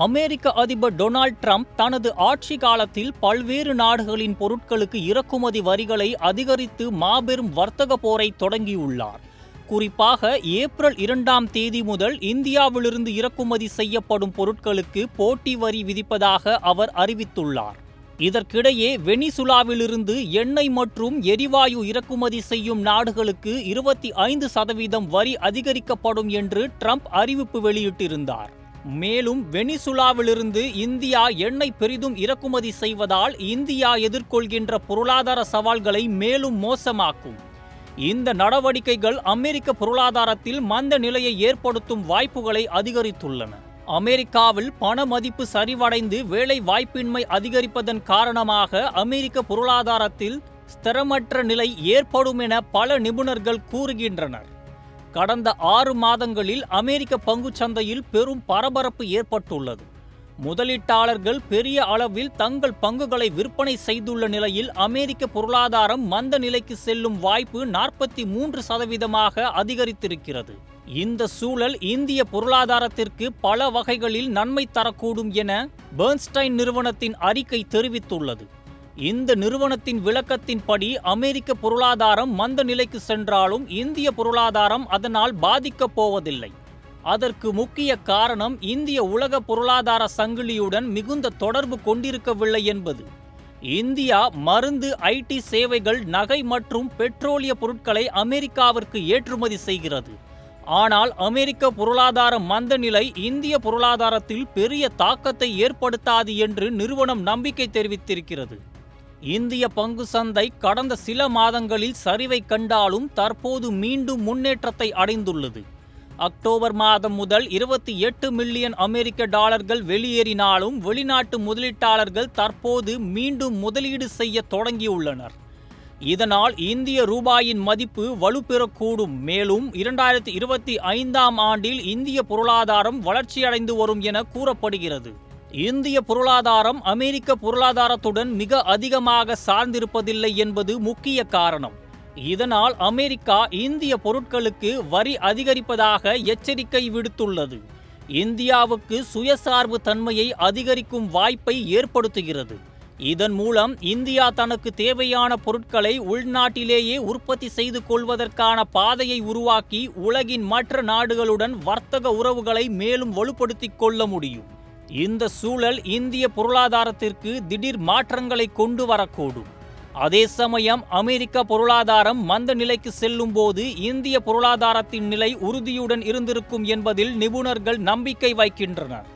அமெரிக்க அதிபர் Donald Trump தனது ஆட்சி காலத்தில் பல்வேறு நாடுகளின் பொருட்களுக்கு இறக்குமதி வரிகளை அதிகரித்து மாபெரும் வர்த்தக போரை தொடங்கியுள்ளார். குறிப்பாக ஏப்ரல் 2ஆம் தேதி முதல் இந்தியாவிலிருந்து இறக்குமதி செய்யப்படும் பொருட்களுக்கு போட்டி வரி விதிப்பதாக அவர் அறிவித்துள்ளார். இதற்கிடையே வெனிசுலாவிலிருந்து எண்ணெய் மற்றும் எரிவாயு இறக்குமதி செய்யும் நாடுகளுக்கு 25% வரி அதிகரிக்கப்படும் என்று ட்ரம்ப் அறிவிப்பு வெளியிட்டிருந்தார். மேலும் வெனிசுலாவிலிருந்து இந்தியா எண்ணெய் பெரிதும் இறக்குமதி செய்வதால் இந்தியா எதிர்கொள்கின்ற பொருளாதார சவால்களை மேலும் மோசமாக்கும். இந்த நடவடிக்கைகள் அமெரிக்க பொருளாதாரத்தில் மந்த நிலையை ஏற்படுத்தும் வாய்ப்புகளை அதிகரித்துள்ளன. அமெரிக்காவில் பண மதிப்பு சரிவடைந்து வேலை வாய்ப்பின்மை அதிகரிப்பதன் காரணமாக அமெரிக்க பொருளாதாரத்தில் ஸ்திரமற்ற நிலை ஏற்படும் என பல நிபுணர்கள் கூறுகின்றனர். கடந்த 6 மாதங்களில் அமெரிக்க பங்குச்சந்தையில் பெரும் பரபரப்பு ஏற்பட்டுள்ளது. முதலீட்டாளர்கள் பெரிய அளவில் தங்கள் பங்குகளை விற்பனை செய்துள்ள நிலையில் அமெரிக்க பொருளாதாரம் மந்த நிலைக்கு செல்லும் வாய்ப்பு 43% அதிகரித்திருக்கிறது. இந்த சூழல் இந்திய பொருளாதாரத்திற்கு பல வகைகளில் நன்மை தரக்கூடும் என பெர்ன்ஸ்டைன் நிறுவனத்தின் அறிக்கை தெரிவித்துள்ளது. இந்த நிறுவனத்தின் விளக்கத்தின்படி அமெரிக்க பொருளாதாரம் மந்த நிலைக்கு சென்றாலும் இந்திய பொருளாதாரம் அதனால் பாதிக்கப் போவதில்லை. அதற்கு முக்கிய காரணம் இந்திய உலக பொருளாதார சங்கிலியுடன் மிகுந்த தொடர்பு கொண்டிருக்கவில்லை என்பது. இந்தியா மருந்து, IT சேவைகள், நகை மற்றும் பெட்ரோலிய பொருட்களை அமெரிக்காவிற்கு ஏற்றுமதி செய்கிறது. ஆனால் அமெரிக்க பொருளாதார மந்த நிலை இந்திய பொருளாதாரத்தில் பெரிய தாக்கத்தை ஏற்படுத்தாது என்று நிறுவனம் நம்பிக்கை தெரிவித்திருக்கிறது. இந்திய பங்கு சந்தை கடந்த சில மாதங்களில் சரிவை கண்டாலும் தற்போது மீண்டும் முன்னேற்றத்தை அடைந்துள்ளது. அக்டோபர் மாதம் முதல் 28 மில்லியன் அமெரிக்க டாலர்கள் வெளியேறினாலும் வெளிநாட்டு முதலீட்டாளர்கள் தற்போது மீண்டும் முதலீடு செய்ய தொடங்கியுள்ளனர். இதனால் இந்திய ரூபாயின் மதிப்பு வலுப்பெறக்கூடும். மேலும் 2025ஆம் ஆண்டில் இந்திய பொருளாதாரம் வளர்ச்சியடைந்து வரும் என கூறப்படுகிறது. இந்திய பொருளாதாரம் அமெரிக்க பொருளாதாரத்துடன் மிக அதிகமாக சார்ந்திருப்பதில்லை என்பது முக்கிய காரணம். இதனால் அமெரிக்கா இந்திய பொருட்களுக்கு வரி அதிகரிப்பதாக எச்சரிக்கை விடுத்துள்ளது. இந்தியாவுக்கு சுயசார்பு தன்மையை அதிகரிக்கும் வாய்ப்பை ஏற்படுத்துகிறது. இதன் மூலம் இந்தியா தனக்கு தேவையான பொருட்களை உள்நாட்டிலேயே உற்பத்தி செய்து கொள்வதற்கான பாதையை உருவாக்கி உலகின் மற்ற நாடுகளுடன் வர்த்தக உறவுகளை மேலும் வலுப்படுத்திக் கொள்ள முடியும். இந்த சூழல் இந்திய பொருளாதாரத்திற்கு திடீர் மாற்றங்களை கொண்டு வரக்கூடும். அதே சமயம் அமெரிக்க பொருளாதாரம் மந்த நிலைக்கு செல்லும் போது இந்திய பொருளாதாரத்தின் நிலை உறுதியுடன் இருந்திருக்கும் என்பதில் நிபுணர்கள் நம்பிக்கை வைக்கின்றனர்.